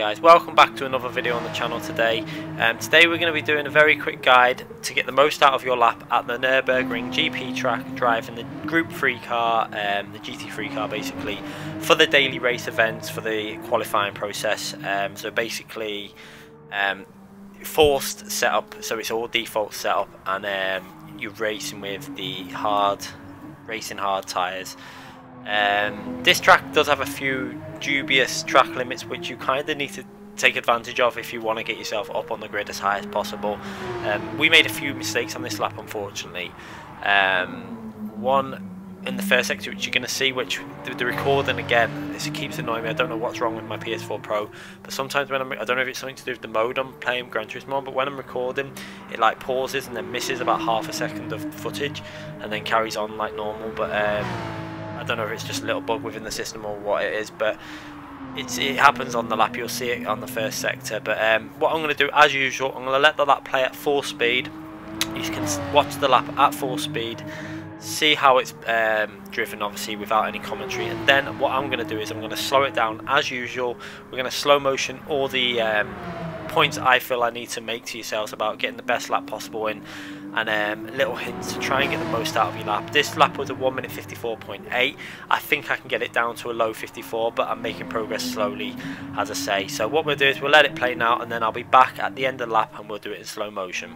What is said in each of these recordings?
guys, welcome back to another video on the channel today. Today we're going to be doing a very quick guide to get the most out of your lap at the Nurburgring GP track, driving the Group 3 car, the GT3 car basically, for the daily race events, for the qualifying process. So basically forced setup, so it's all default setup, and you're racing with the racing hard tyres. This track does have a few dubious track limits which you kind of need to take advantage of if you want to get yourself up on the grid as high as possible. We made a few mistakes on this lap, unfortunately. One in the first sector which you're going to see, which the recording again, this keeps annoying me. I don't know what's wrong with my PS4 Pro, but sometimes when I don't know if it's something to do with the mode I'm playing Gran Turismo, but when I'm recording it like pauses and then misses about half a second of footage and then carries on like normal. But I don't know if it's just a little bug within the system or what it is, but it happens on the lap. You'll see it on the first sector. But what I'm going to do, as usual, I'm going to let the lap play at full speed. You can watch the lap at full speed, see how it's driven, obviously without any commentary, and then what I'm going to do is I'm going to slow it down as usual. We're going to slow motion all the points I feel I need to make to yourselves about getting the best lap possible in, and little hints to try and get the most out of your lap. This lap was a 1 minute 54.8. I think I can get it down to a low 54, but I'm making progress slowly, as I say. So what we'll do is we'll let it play now, and then I'll be back at the end of the lap and we'll do it in slow motion.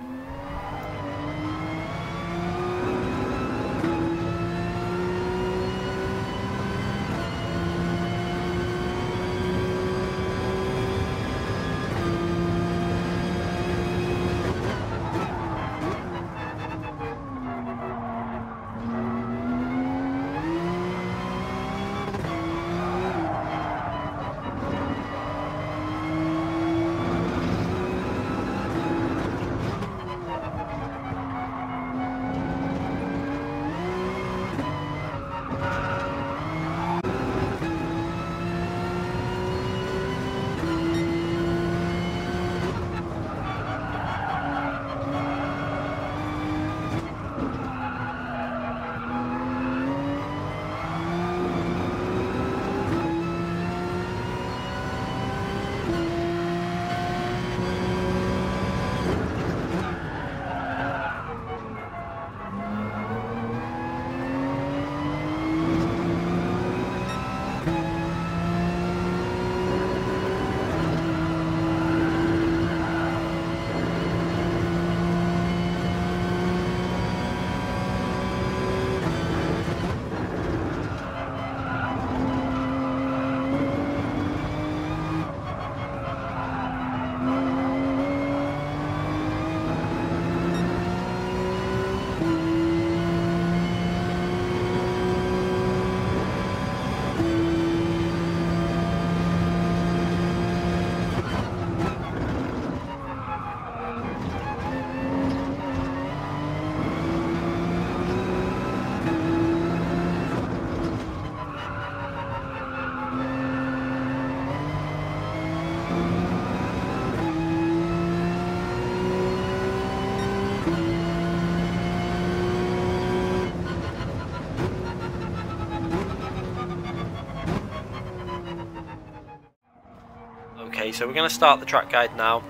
Okay, so we're going to start the track guide now.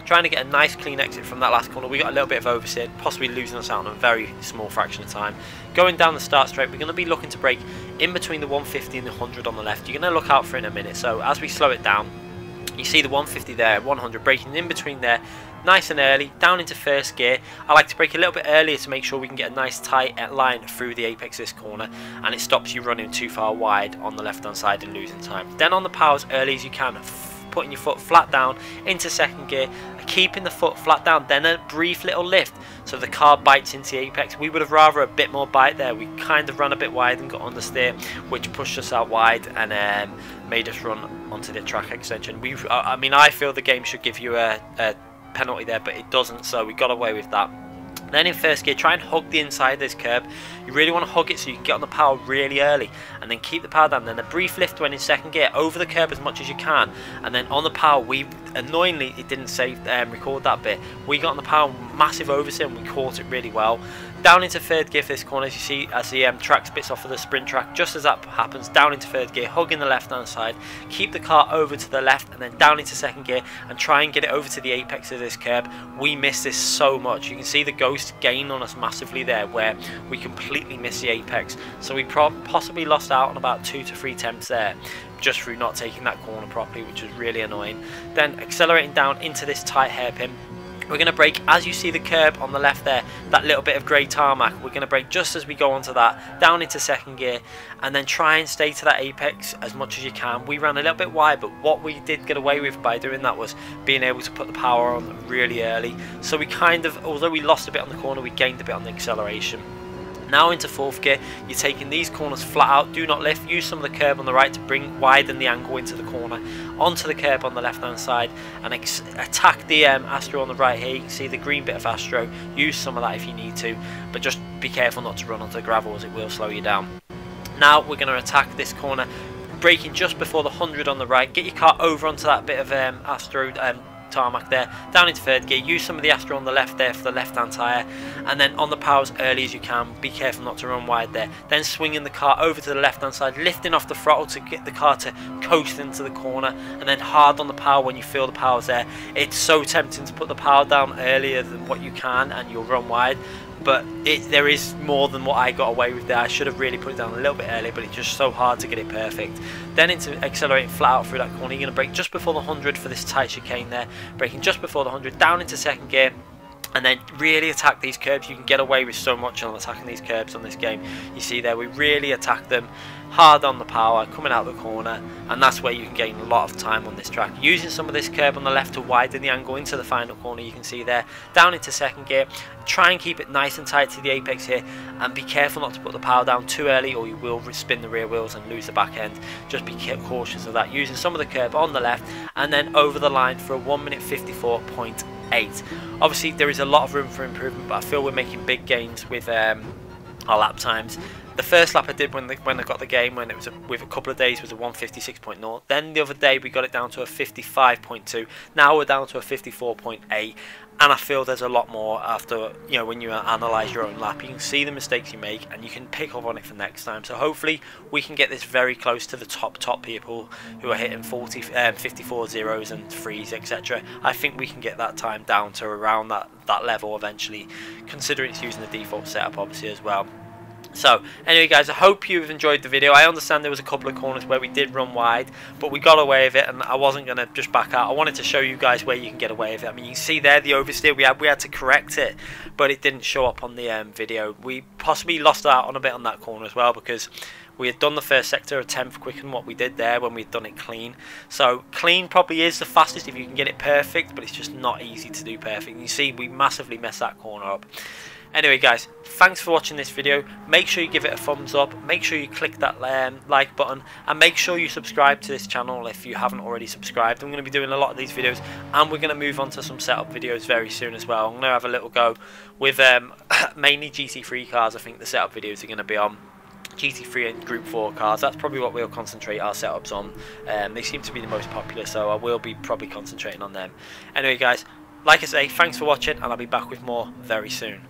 Trying to get a nice clean exit from that last corner. We got a little bit of oversteer, possibly losing us out on a very small fraction of time. Going down the start straight, we're going to be looking to brake in between the 150 and the 100 on the left. You're going to look out for it in a minute. So as we slow it down, you see the 150 there, 100, braking in between there, nice and early, down into first gear. I like to brake a little bit earlier to make sure we can get a nice tight line through the apex this corner, and it stops you running too far wide on the left hand side and losing time. Then on the power as early as you can, putting your foot flat down into second gear, keeping the foot flat down, then a brief little lift so the car bites into the apex. We would have rather a bit more bite there. We kind of ran a bit wide and got understeer, which pushed us out wide and made us run onto the track extension. I mean, I feel the game should give you a penalty there, but it doesn't, so we got away with that. Then in first gear, try and hug the inside of this curb. You really want to hug it so you can get on the power really early, and then keep the power down. Then a brief lift when in second gear, over the curb as much as you can, and then on the power, we annoyingly, it didn't record that bit. We got on the power, massive oversteer, and we caught it really well. down into third gear for this corner, as you see, as the track splits off of the sprint track. Just as that happens, down into third gear, hugging the left hand side, keep the car over to the left, and then down into second gear and try and get it over to the apex of this curb. We miss this so much. You can see the ghost gain on us massively there, where we completely miss the apex. So we possibly lost out on about 2 to 3 tenths there, just through not taking that corner properly, which was really annoying. Then accelerating down into this tight hairpin, we're going to brake as you see the curb on the left there, that little bit of grey tarmac. We're going to brake just as we go onto that, down into second gear, and then try and stay to that apex as much as you can. We ran a little bit wide, but what we did get away with by doing that was being able to put the power on really early. So we kind of, although we lost a bit on the corner, we gained a bit on the acceleration. Now into fourth gear, you're taking these corners flat out, do not lift, use some of the curb on the right to widen the angle into the corner, onto the curb on the left hand side, and attack the Astro on the right here. You can see the green bit of Astro, use some of that if you need to, but just be careful not to run onto the gravel as it will slow you down. Now we're going to attack this corner, braking just before the 100 on the right, get your car over onto that bit of Astro tarmac there, down into third gear, use some of the Astro on the left there for the left hand tyre, and then on the power as early as you can, be careful not to run wide there, then swinging the car over to the left hand side, lifting off the throttle to get the car to coast into the corner, and then hard on the power when you feel the power's there. It's so tempting to put the power down earlier than what you can and you'll run wide, but there is more than what I got away with there. I should have really put it down a little bit earlier, but it's just so hard to get it perfect. Then into accelerating flat out through that corner, you're going to brake just before the 100 for this tight chicane there, braking just before the 100, down into second gear, and then really attack these curbs. You can get away with so much on attacking these curbs on this game. You see there, we really attack them hard on the power, coming out the corner, and that's where you can gain a lot of time on this track. Using some of this curb on the left to widen the angle into the final corner, you can see there, down into second gear, try and keep it nice and tight to the apex here, and be careful not to put the power down too early or you will spin the rear wheels and lose the back end. Just be cautious of that. Using some of the curb on the left, and then over the line for a 1 minute 54.8. Obviously there is a lot of room for improvement, but I feel we're making big gains with our lap times. The first lap I did when I got the game, when it was with a couple of days, was a 156.0. Then the other day we got it down to a 55.2. Now we're down to a 54.8, and I feel there's a lot more after, you know, when you analyse your own lap. You can see the mistakes you make and you can pick up on it for next time. So hopefully we can get this very close to the top people who are hitting 54 zeros and threes, etc. I think we can get that time down to around that level eventually, considering it's using the default setup obviously as well. So anyway guys, I hope you've enjoyed the video. I understand there was a couple of corners where we did run wide, but we got away with it, and I wasn't going to just back out. I wanted to show you guys where you can get away with it. I mean, you can see there the oversteer we had to correct it, but it didn't show up on the video. We possibly lost out on a bit on that corner as well, because we had done the first sector a tenth quicker than what we did there when we'd done it clean. So clean probably is the fastest if you can get it perfect, but it's just not easy to do perfect. And you see we massively messed that corner up. Anyway guys, thanks for watching this video. Make sure you give it a thumbs up, make sure you click that like button, and make sure you subscribe to this channel if you haven't already subscribed. I'm going to be doing a lot of these videos, and we're going to move on to some setup videos very soon as well. I'm going to have a little go with mainly GT3 cars. I think the setup videos are going to be on GT3 and Group 4 cars. That's probably what we'll concentrate our setups on. They seem to be the most popular, so I will be probably concentrating on them. Anyway guys, like I say, thanks for watching, and I'll be back with more very soon.